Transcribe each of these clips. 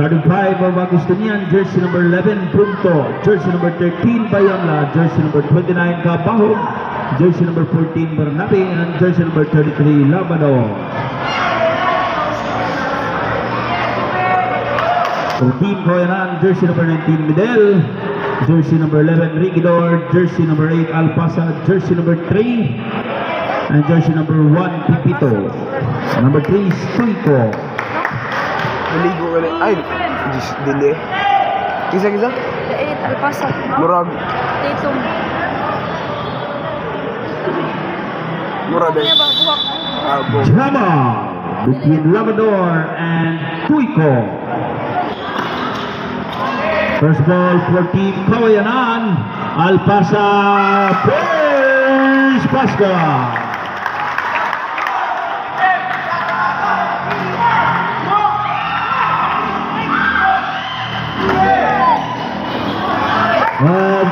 Starting 5 of Agustinian, jersey number 11, Punto, jersey number 13, Bayamla, jersey number 29, Kabahog, jersey number 14, Bernabe, and jersey number 33, Labado. 14, Koyanan, jersey number 19, Midel, jersey number 11, Rigidor, jersey number 8, Alpasa, jersey number 3, and jersey number 1, Pipito. Number 3, Stuiko. Maligo ka na. Ay, dili. Kisa? Dait, Alpasa. Murag. Tatum. Murag Kaya eh. ba, buwak. Abo. Drama between Labrador and Tuico. First ball for Team Kawayanan. Alpasa Pers Pasca.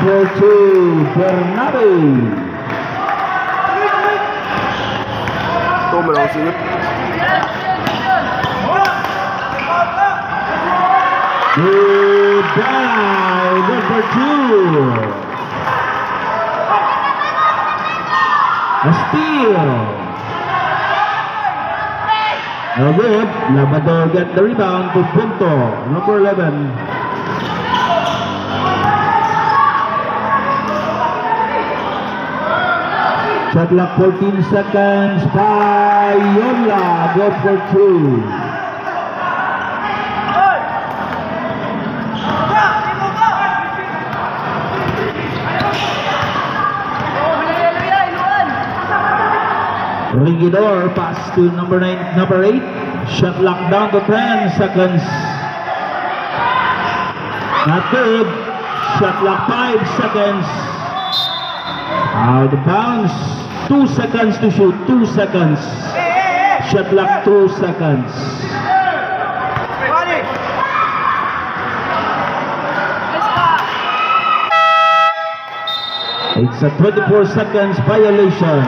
Ball 2, Bernabe. Ito, malawang singit. Good dive, number 2. A steal. No good. Labrador get the rebound to Punto, number 11. Shot clock 14 seconds. Bayamla go for 2. Rigidor pass to number 8. Shot lock down to 10 seconds. Not good. Shot lock 5 seconds. Out of bounds. 2 seconds to shoot. 2 seconds. Shot clock 2 seconds. It's a 24 seconds violation.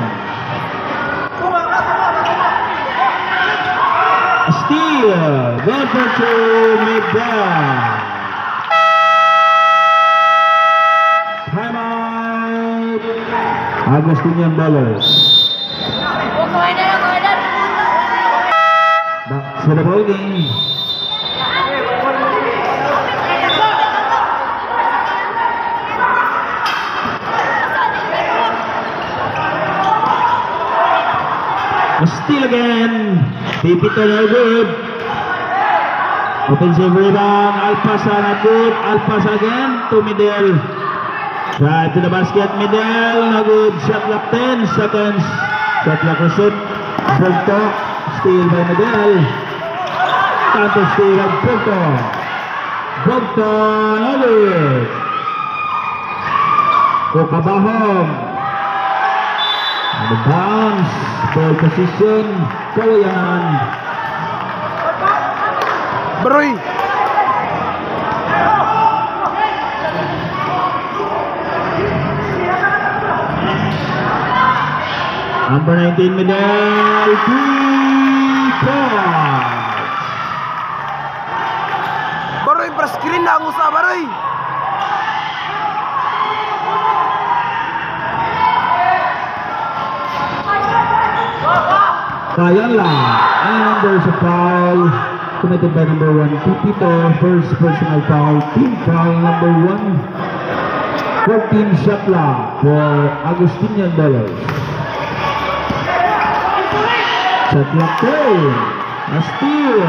A steal. Good for 2. Miguel. Timeout. Agustinian Ballers. Back to the ball game. Steal again. Pipito no good. Offensive rebound. Alpasa not good. Alpasa again to Midel. Drive to the basket. Midel no good. Shot clock 10 seconds. Shot clock reset. Punto. Steal by Midel. Counter steal of Punto. Punto no good. Kabahog. The bounce. Ball position. Kawayanan. Baroy! Number 19 Midel. 3 points. Baroy, pra-screen na ang usa, Baroy! Bayamla, and there's a foul committed by number 1 Pipito. First personal foul, team foul number 1 for Team Shotla for Agustinian Ballers. Shotla play, a steal.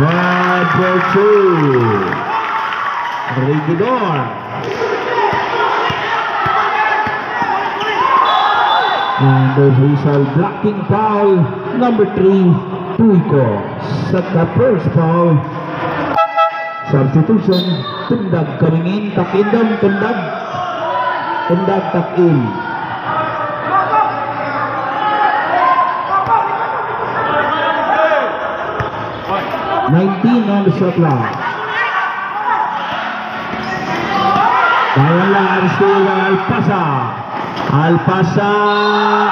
Red for 2. Rigidor. And there's a result blocking foul number 3 Tuico. Set the first foul. Substitution. Tundag coming in. Tuck in them. Tundag. Tundag tuck in. (19) on the shot clock. Bayamla and still Alpasa. Alpasa,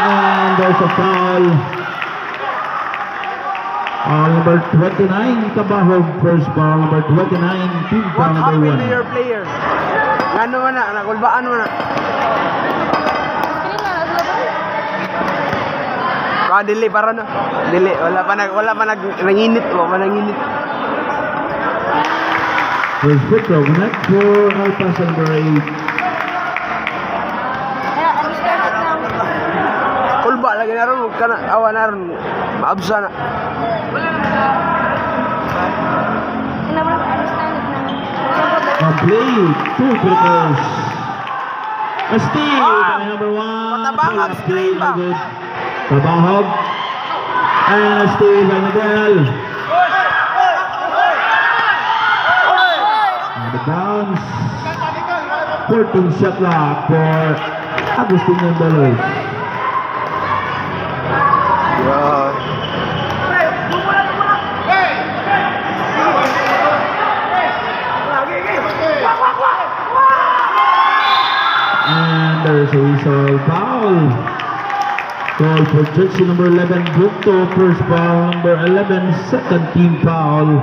and there's a foul Foul number 29, Kabahog. First foul number 29, team foul What number happened to 1. your player? Ano man na, nakulbaan mo na. Dili para no. Dili, wala pa nanginit, wala pa nanginit. First free throw, net for Alpasa number 8. Kulba lagi na ron, huwag ka na, awa na ron, maabsa na. Complete. 2 free throws. A steal by number 1. Matabangag screen ba? Good. Kabahog. And a steal by Miguel. And the bounce. 14 shot clock for Agustinian Bolos. Yeah. And there's a whistle foul. Call for jersey number 11, Bukto. First foul number 11, second team foul,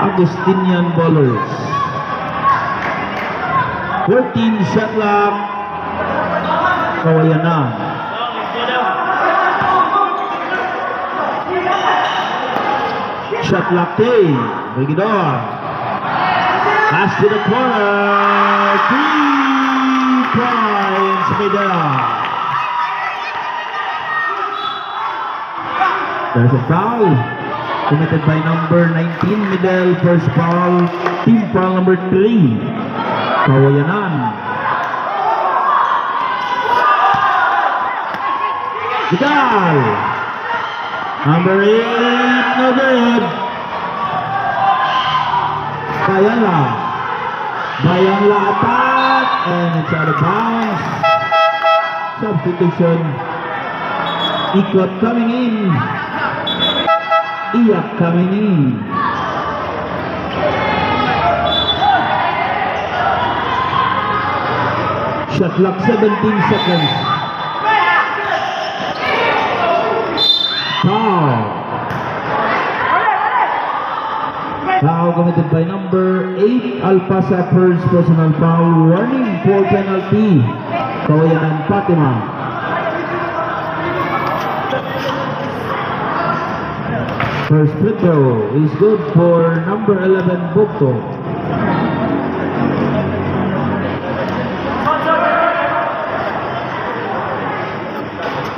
Agustinian Bowlers. 14 shot clock. Kawayan na. Shot clock T. Regidor. Pass to the corner. 3 points, Medela. There's a foul committed by number 19, Medel. First foul, team foul number 3, Kawayanan. Vidal. Number 8, no good. Bayanla attack, and it's out of bounds. Substitution. Ikot coming in. Iyak coming in. Shot clock 17 seconds. Foul. Foul committed by number 8, Alpasa. First personal foul. Warning for penalty. Kawayanan Fatima. First free throw is good for number 11, Bukto.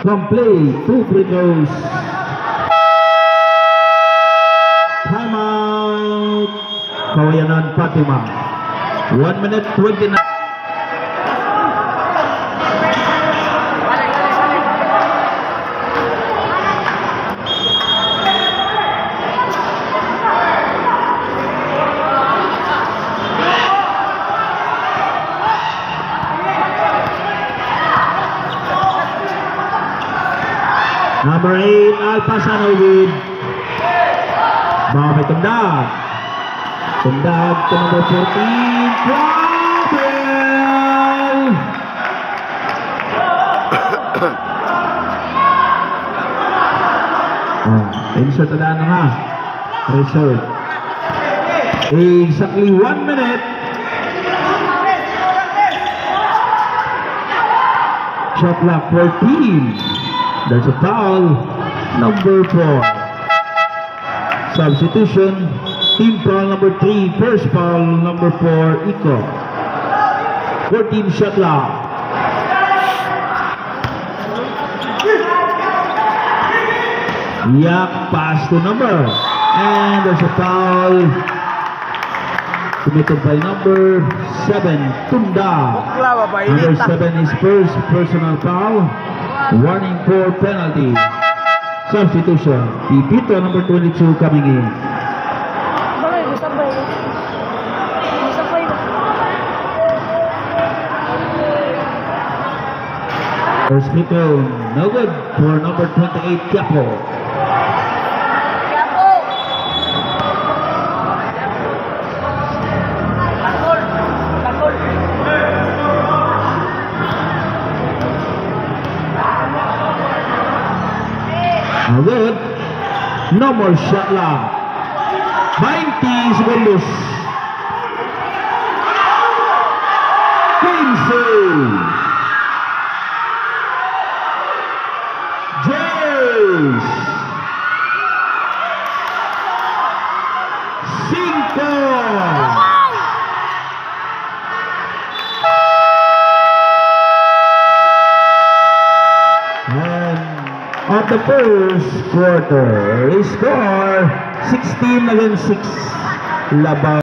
Complete. 2 free throws. Timeout. Kawayanan Fatima. 1 minute 29. Number 8, Alpasa no good. Baka may tundag. Tundag to number 14, Travel! Insert na na nga. Result. Exactly 1 minute. Shot clock 14. There's a foul, number 4. Substitution, team foul number 3, first foul number 4, Iko. 14 shot clock. Yak pass to number. And there's a foul committed by number 7, Tunda. Number 7 is first personal foul. Warning for penalty. Substitution. Pipito number 22 coming in. First free throw, no good for number 28, Tiapo. No good. No more shot lang. 20 segundos. 15. James. 5. Of the first quarter, score 16 against 6. Laban.